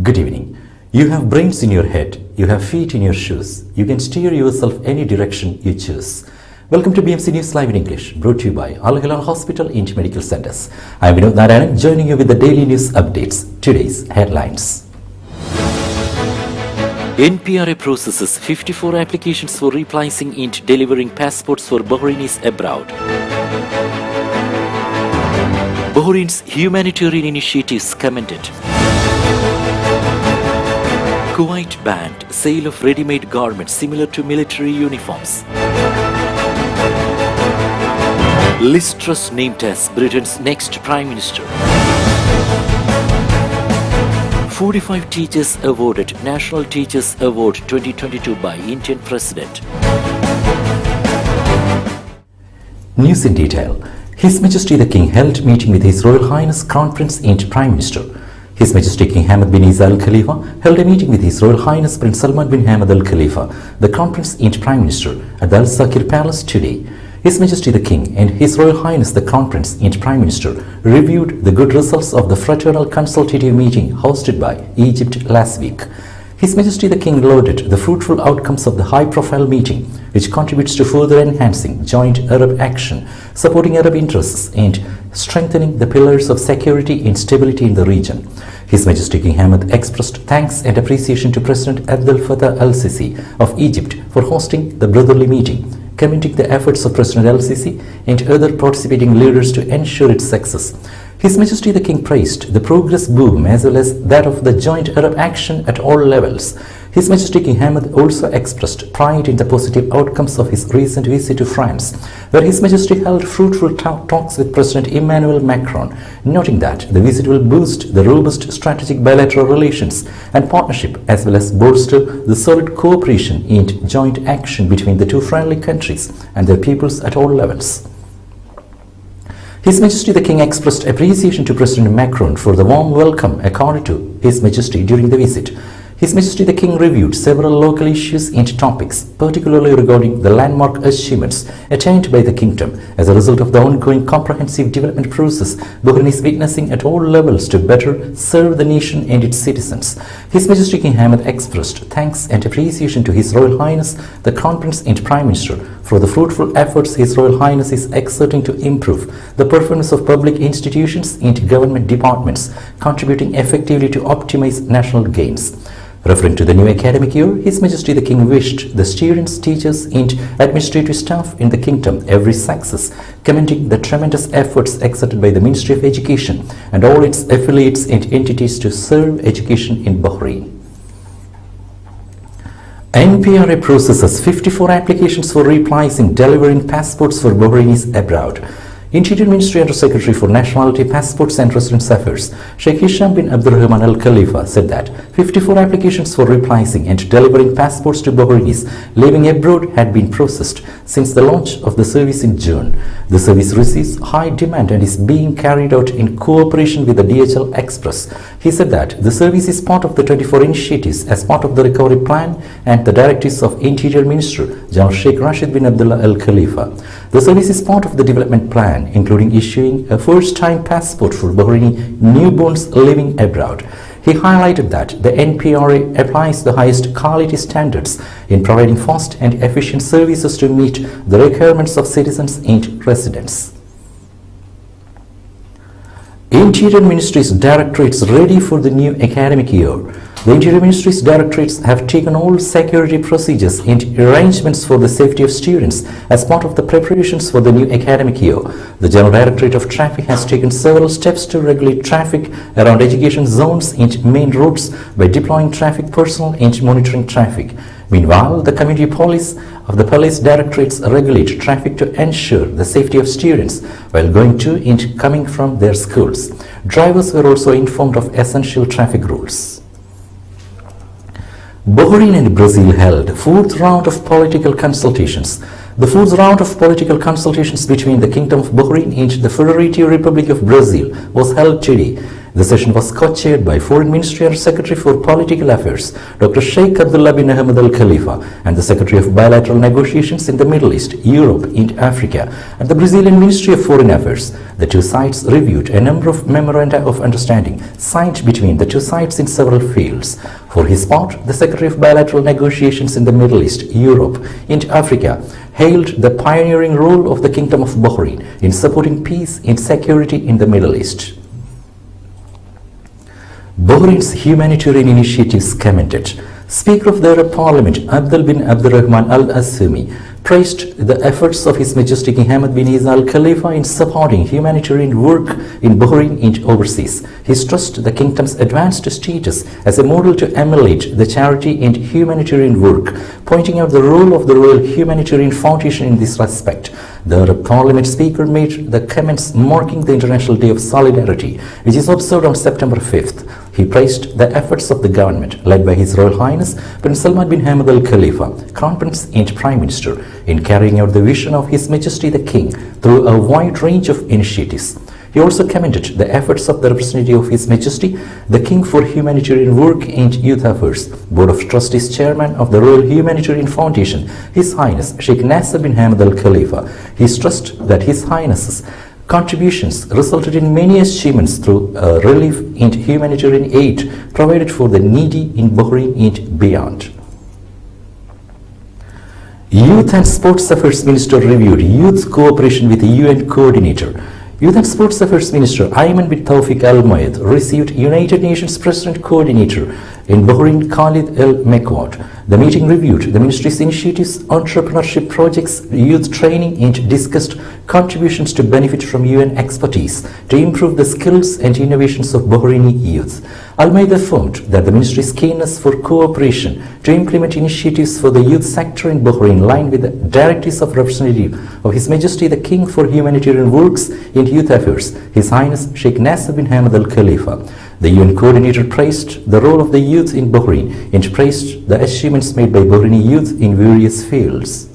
Good evening. You have brains in your head, you have feet in your shoes. You can steer yourself any direction you choose. Welcome to BMC News Live in English, brought to you by Al Hilal Hospital and Medical Centers. I am Vinod Narayanan, joining you with the daily news updates. Today's headlines. NPRA processes 54 applications for replacing and delivering passports for Bahrainis abroad. Bahrain's humanitarian initiatives commended. Kuwait banned sale of ready-made garments similar to military uniforms. Liz Truss named as Britain's next Prime Minister. 45 teachers awarded National Teachers Award 2022 by Indian President. News in detail. His Majesty the King held meeting with His Royal Highness Crown Prince and Prime Minister. His Majesty King Hamad bin Isa Al Khalifa held a meeting with His Royal Highness Prince Salman bin Hamad Al Khalifa, the Crown Prince and Prime Minister, at the Al Sakir Palace today. His Majesty the King and His Royal Highness the Crown Prince and Prime Minister reviewed the good results of the fraternal consultative meeting hosted by Egypt last week. His Majesty the King lauded the fruitful outcomes of the high-profile meeting, which contributes to further enhancing joint Arab action, supporting Arab interests and strengthening the pillars of security and stability in the region. His Majesty King Hamad expressed thanks and appreciation to President Abdel Fattah al-Sisi of Egypt for hosting the brotherly meeting, commending the efforts of President al-Sisi and other participating leaders to ensure its success. His Majesty the King praised the progress boom as well as that of the joint Arab action at all levels. His Majesty King Hamad also expressed pride in the positive outcomes of his recent visit to France, where His Majesty held fruitful talks with President Emmanuel Macron, noting that the visit will boost the robust strategic bilateral relations and partnership as well as bolster the solid cooperation and joint action between the two friendly countries and their peoples at all levels. His Majesty the King expressed appreciation to President Macron for the warm welcome accorded to His Majesty during the visit. His Majesty the King reviewed several local issues and topics, particularly regarding the landmark achievements attained by the kingdom as a result of the ongoing comprehensive development process Bahrain is witnessing at all levels to better serve the nation and its citizens. His Majesty King Hamad expressed thanks and appreciation to His Royal Highness the Crown Prince and Prime Minister for the fruitful efforts His Royal Highness is exerting to improve the performance of public institutions and government departments, contributing effectively to optimize national gains. Referring to the new academic year, His Majesty the King wished the students, teachers and administrative staff in the kingdom every success, commending the tremendous efforts exerted by the Ministry of Education and all its affiliates and entities to serve education in Bahrain. NPRA processes 54 applications for replacing delivering passports for Bahrainis abroad. Interior Ministry Under Secretary for Nationality, Passports and Residence Affairs, Sheikh Hisham bin Abdurrahman Al Khalifa, said that 54 applications for replacing and delivering passports to Bahrainis living abroad had been processed since the launch of the service in June. The service receives high demand and is being carried out in cooperation with the DHL Express. He said that the service is part of the 24 initiatives as part of the recovery plan and the directives of Interior Minister General Sheikh Rashid bin Abdullah Al Khalifa. The service is part of the development plan, including issuing a first-time passport for Bahraini newborns living abroad. He highlighted that the NPRA applies the highest quality standards in providing fast and efficient services to meet the requirements of citizens and residents. Interior Ministries directorates ready for the new academic year. The Interior Ministries directorates have taken all security procedures and arrangements for the safety of students as part of the preparations for the new academic year. The General Directorate of Traffic has taken several steps to regulate traffic around education zones and main roads by deploying traffic personnel and monitoring traffic. Meanwhile, the community police of the police directorates regulate traffic to ensure the safety of students while going to and coming from their schools. Drivers were also informed of essential traffic rules. Bahrain and Brazil held fourth round of political consultations. The fourth round of political consultations between the Kingdom of Bahrain and the Federative Republic of Brazil was held today The session was co-chaired by Foreign Ministry Under Secretary for Political Affairs, Dr. Sheikh Abdullah bin Ahmed Al Khalifa, and the Secretary of Bilateral Negotiations in the Middle East, Europe, and Africa, and the Brazilian Ministry of Foreign Affairs. The two sides reviewed a number of memoranda of understanding signed between the two sides in several fields. For his part, the Secretary of Bilateral Negotiations in the Middle East, Europe, and Africa hailed the pioneering role of the Kingdom of Bahrain in supporting peace and security in the Middle East. Bahrain's humanitarian initiatives commended. Speaker of the Arab Parliament Abdul bin Abdurrahman Al Asumi praised the efforts of His Majesty King Hamad bin Isa Al Khalifa in supporting humanitarian work in Bahrain and overseas. He stressed the kingdom's advanced status as a model to emulate the charity and humanitarian work, pointing out the role of the Royal Humanitarian Foundation in this respect. The Arab Parliament Speaker made the comments marking the International Day of Solidarity, which is observed on September 5th. He praised the efforts of the government, led by His Royal Highness Prince Salman bin Hamad Al Khalifa, Crown Prince and Prime Minister, in carrying out the vision of His Majesty the King through a wide range of initiatives. He also commended the efforts of the representative of His Majesty the King for Humanitarian Work and Youth Affairs, Board of Trustees Chairman of the Royal Humanitarian Foundation, His Highness Sheikh Nasser bin Hamad Al Khalifa. He stressed that His Highness's contributions resulted in many achievements through relief and humanitarian aid provided for the needy in Bahrain and beyond. Youth and Sports Affairs Minister reviewed youth cooperation with the UN coordinator. Youth and Sports Affairs Minister Ayman bin Tawfiq Al-Mayed received United Nations President Coordinator in Bahrain Khalid El-Mekwad. The meeting reviewed the Ministry's initiatives, entrepreneurship projects, youth training, and discussed contributions to benefit from UN expertise to improve the skills and innovations of Bahraini youth. Al-Mayed affirmed that the Ministry's keenness for cooperation to implement initiatives for the youth sector in Bahrain in line with the directives of Representative of His Majesty the King for Humanitarian Works and Youth Affairs, His Highness Sheikh Nasser bin Hamad Al Khalifa. The UN coordinator praised the role of the youth in Bahrain and praised the achievements made by Bahraini youth in various fields.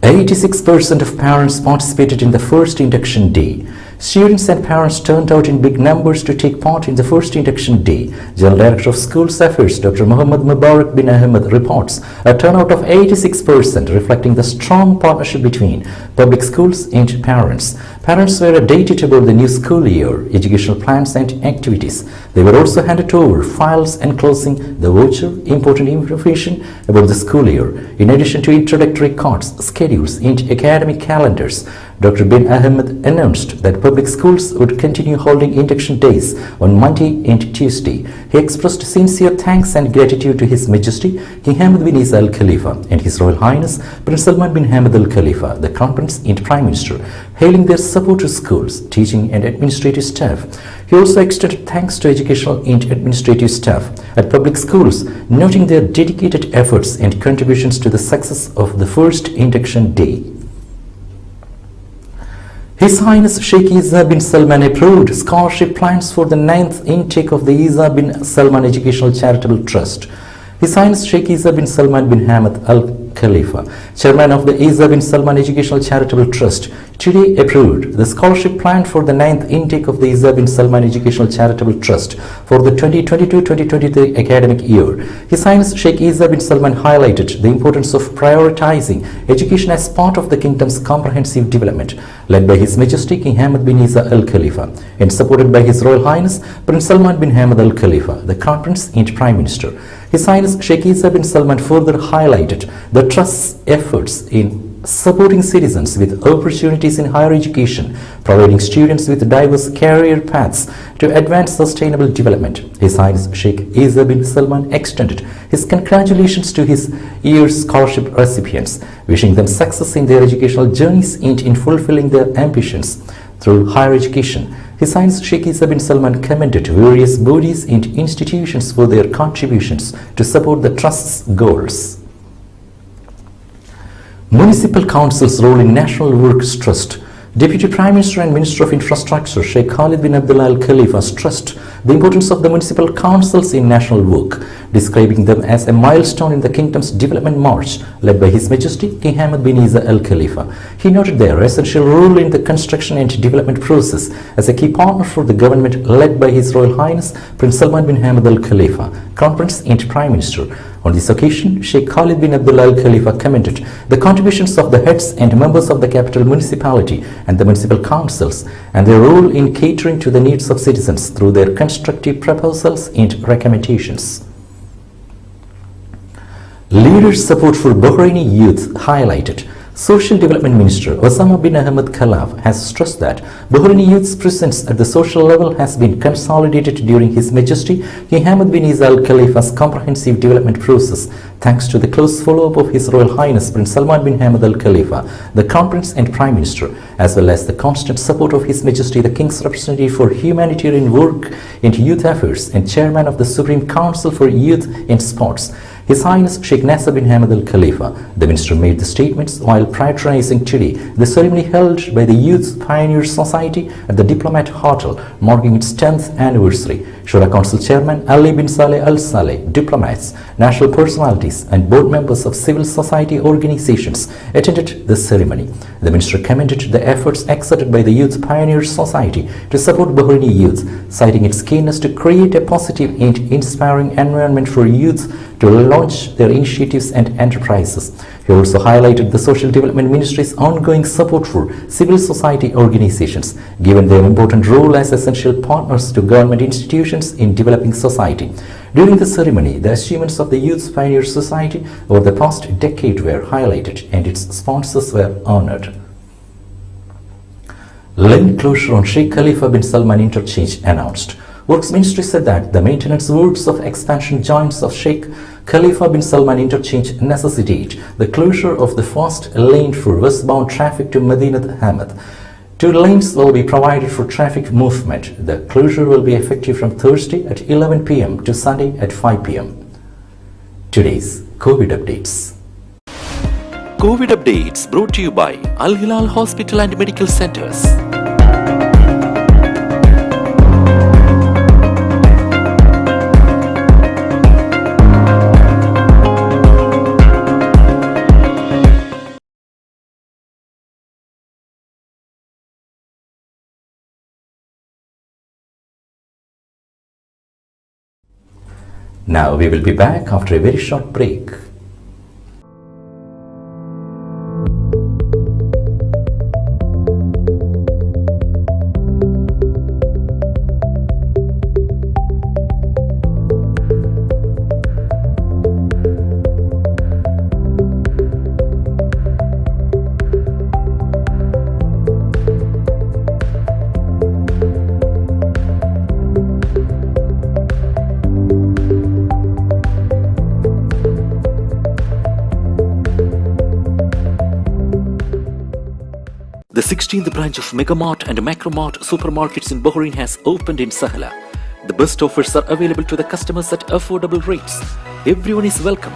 86% of parents participated in the first induction day. Students and parents turned out in big numbers to take part in the first induction day. General Director of Schools Affairs Dr. Muhammad Mubarak bin Ahmed reports a turnout of 86%, reflecting the strong partnership between public schools and parents. Parents were updated about the new school year, educational plans and activities. They were also handed over files enclosing the voucher, important information about the school year, in addition to introductory cards, schedules and academic calendars. Dr. bin Ahmed announced that public schools would continue holding induction days on Monday and Tuesday. He expressed sincere thanks and gratitude to His Majesty King Hamad bin Isa Al Khalifa and His Royal Highness Prince Salman bin Hamad Al Khalifa, the Crown Prince and Prime Minister, hailing their support to schools, teaching and administrative staff. He also extended thanks to educational and administrative staff at public schools, noting their dedicated efforts and contributions to the success of the first induction day. His Highness Sheikh Isa bin Salman approved scholarship plans for the 9th intake of the Isa bin Salman Educational Charitable Trust. His Highness Sheikh Isa bin Salman bin Hamad Al Khalifa, Chairman of the Isa bin Salman Educational Charitable Trust, today approved the scholarship plan for the 9th intake of the Isa bin Salman Educational Charitable Trust for the 2022-2023 academic year. His Highness Sheikh Isa bin Salman highlighted the importance of prioritizing education as part of the kingdom's comprehensive development, led by His Majesty King Hamad bin Isa Al Khalifa and supported by His Royal Highness Prince Salman bin Hamad Al Khalifa, the Crown Prince and Prime Minister. His Highness Sheikh Isa bin Salman further highlighted the Trust's efforts in supporting citizens with opportunities in higher education, providing students with diverse career paths to advance sustainable development. His Highness Sheikh Isa bin Salman extended his congratulations to his year's scholarship recipients, wishing them success in their educational journeys and in fulfilling their ambitions through higher education. His Highness Sheikh Isa bin Salman commended various bodies and institutions for their contributions to support the Trust's goals. Municipal Council's role in National Works Trust. Deputy Prime Minister and Minister of Infrastructure Sheikh Khalid bin Abdullah Al Khalifa stressed the importance of the municipal councils in national work, describing them as a milestone in the kingdom's development march led by His Majesty King Hamad bin Isa Al Khalifa. He noted their essential role in the construction and development process as a key partner for the government led by His Royal Highness Prince Salman bin Hamad Al Khalifa, Crown Prince and Prime Minister. On this occasion, Sheikh Khalid bin Abdullah Al Khalifa commended the contributions of the heads and members of the capital municipality and the municipal councils and their role in catering to the needs of citizens through their constructive proposals and recommendations. Leaders' support for Bahraini youth highlighted. Social Development Minister Osama bin Ahmed Khalaf has stressed that Bahraini youth's presence at the social level has been consolidated during His Majesty King Hamad bin Isa Al Khalifa's comprehensive development process, thanks to the close follow-up of His Royal Highness Prince Salman bin Hamad Al Khalifa, the Crown Prince and Prime Minister, as well as the constant support of His Majesty the King's Representative for Humanitarian Work and Youth Affairs and Chairman of the Supreme Council for Youth and Sports, His Highness Sheikh Nasser bin Hamad Al Khalifa. The minister made the statements while patronizing today the ceremony held by the Youth Pioneers Society at the Diplomat Hotel, marking its 10th anniversary. Shura Council Chairman Ali bin Saleh Al Saleh, diplomats, national personalities and board members of civil society organizations attended the ceremony. The minister commended the efforts exerted by the Youth Pioneers Society to support Bahraini youth, citing its keenness to create a positive and inspiring environment for youth to launch their initiatives and enterprises. He also highlighted the Social Development Ministry's ongoing support for civil society organizations, given their important role as essential partners to government institutions in developing society. During the ceremony, the achievements of the Youth Pioneer Society over the past decade were highlighted and its sponsors were honored. Lane closure on Sheikh Khalifa bin Salman interchange announced. Works Ministry said that the maintenance works of expansion joints of Sheikh Khalifa bin Salman interchange necessitate the closure of the first lane for westbound traffic to Madinat Hamad. 2 lanes will be provided for traffic movement. The closure will be effective from Thursday at 11 p.m. to Sunday at 5 p.m. Today's COVID updates. COVID updates brought to you by Al Hilal Hospital and Medical Centers. Now we will be back after a very short break. The 16th branch of Megamart and Macromart supermarkets in Bahrain has opened in Sahala. The best offers are available to the customers at affordable rates. Everyone is welcome.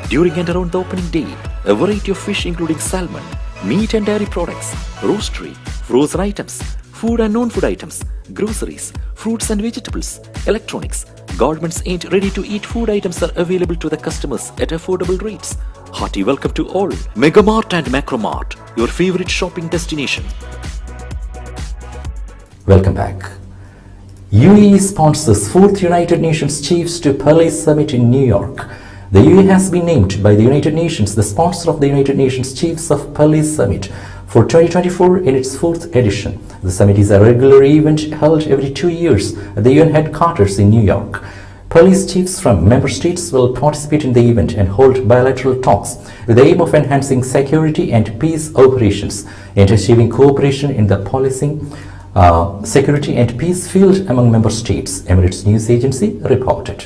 During and around the opening day, a variety of fish including salmon, meat and dairy products, roastery, frozen items, food and non-food items, groceries, fruits and vegetables, electronics, garments and ready-to-eat food items are available to the customers at affordable rates. Hearty welcome to all. Megamart and Macromart, your favorite shopping destination. Welcome back. UAE sponsors 4th United Nations Chiefs to Police Summit in New York. The UAE has been named by the United Nations the sponsor of the United Nations Chiefs of Police Summit for 2024 in its 4th edition. The summit is a regular event held every 2 years at the UN headquarters in New York. Police chiefs from member states will participate in the event and hold bilateral talks with the aim of enhancing security and peace operations and achieving cooperation in the policing, security and peace field among member states, Emirates News Agency reported.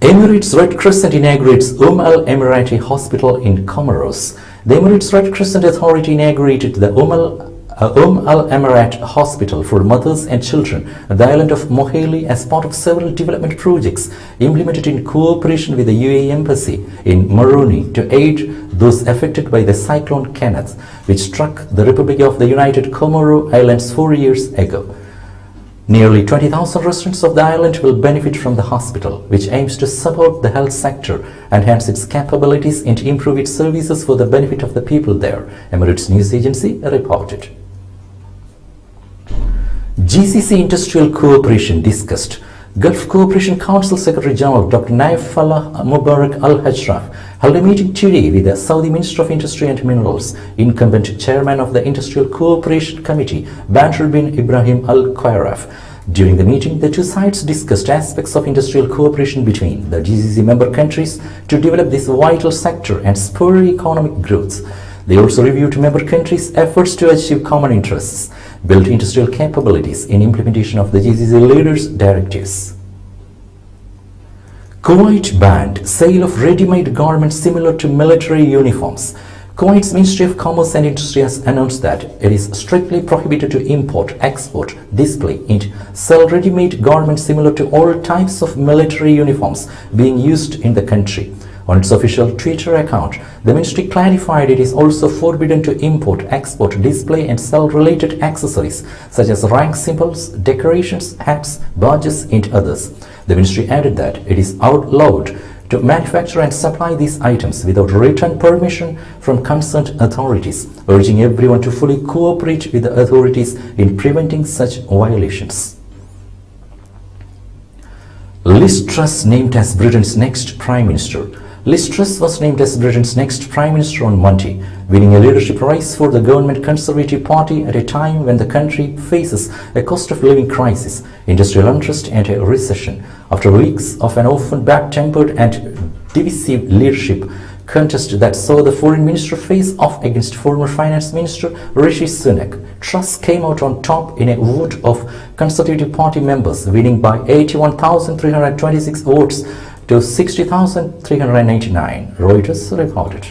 Emirates Red Crescent inaugurates Al Emirati Hospital in Comoros. The Emirates Red Crescent Authority inaugurated the Al Emirat Hospital for mothers and children at the island of Moheli as part of several development projects implemented in cooperation with the UAE Embassy in Moroni to aid those affected by the cyclone Kenneth, which struck the Republic of the United Comoro Islands 4 years ago. Nearly 20,000 residents of the island will benefit from the hospital, which aims to support the health sector, enhance its capabilities and improve its services for the benefit of the people there, Emirates News Agency reported. GCC Industrial Cooperation discussed. Gulf Cooperation Council Secretary General Dr. Naif Falah Mubarak Al-Hajraf held a meeting today with the Saudi Minister of Industry and Minerals, incumbent chairman of the Industrial Cooperation Committee, Badr bin Ibrahim Al-Qairaf. During the meeting, the two sides discussed aspects of industrial cooperation between the GCC member countries to develop this vital sector and spur economic growth. They also reviewed member countries' efforts to achieve common interests, build industrial capabilities in implementation of the GCC leaders' directives. Kuwait banned sale of ready-made garments similar to military uniforms. Kuwait's Ministry of Commerce and Industry has announced that it is strictly prohibited to import, export, display, and sell ready-made garments similar to all types of military uniforms being used in the country. On its official Twitter account, the ministry clarified it is also forbidden to import, export, display and sell related accessories such as rank symbols, decorations, hats, badges and others. The ministry added that it is outlawed to manufacture and supply these items without written permission from concerned authorities, urging everyone to fully cooperate with the authorities in preventing such violations. Liz Truss named as Britain's next Prime Minister. Liz Truss was named as Britain's next Prime Minister on Monday, winning a leadership race for the government Conservative Party at a time when the country faces a cost of living crisis, industrial unrest and a recession. After weeks of an often bad-tempered and divisive leadership contest that saw the foreign minister face off against former finance minister Rishi Sunak, Truss came out on top in a vote of Conservative Party members, winning by 81,326 votes to 60,399, Reuters reported.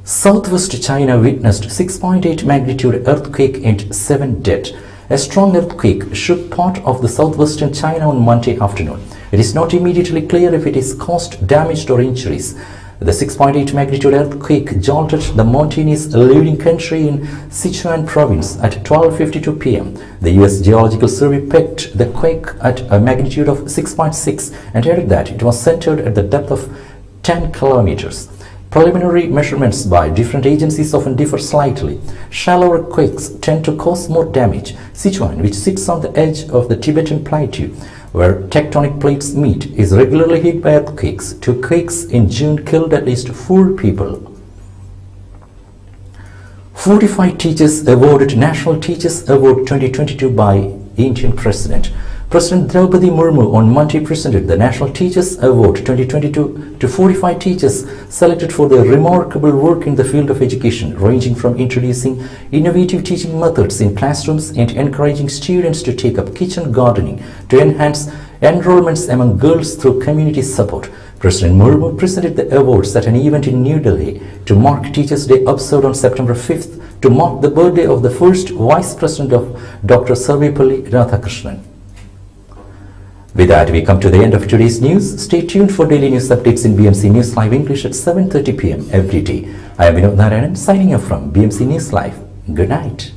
Southwest China witnessed 6.8 magnitude earthquake and 7 dead. A strong earthquake shook part of the southwestern China on Monday afternoon. It is not immediately clear if it has caused damage or injuries. The 6.8 magnitude earthquake jolted the mountainous leading country in Sichuan province at 12:52 p.m. The U.S. Geological Survey pegged the quake at a magnitude of 6.6 and added that it was centered at the depth of 10 kilometers. Preliminary measurements by different agencies often differ slightly. Shallower quakes tend to cause more damage. Sichuan, which sits on the edge of the Tibetan Plateau, where tectonic plates meet, is regularly hit by earthquakes. 2 quakes in June killed at least 4 people. 45 teachers awarded National Teachers Award 2022 by Indian President. President Draupadi Murmu on Monday presented the National Teachers Award 2022 to 45 teachers selected for their remarkable work in the field of education, ranging from introducing innovative teaching methods in classrooms and encouraging students to take up kitchen gardening to enhance enrollments among girls through community support. President Murmu presented the awards at an event in New Delhi to mark Teachers' Day observed on September 5th to mark the birthday of the first Vice President of Dr. Sarvepalli Radhakrishnan. With that, we come to the end of today's news. Stay tuned for daily news updates in BMC News Live English at 7:30 p.m. every day. I am Vinod Narayanan signing off from BMC News Live. Good night.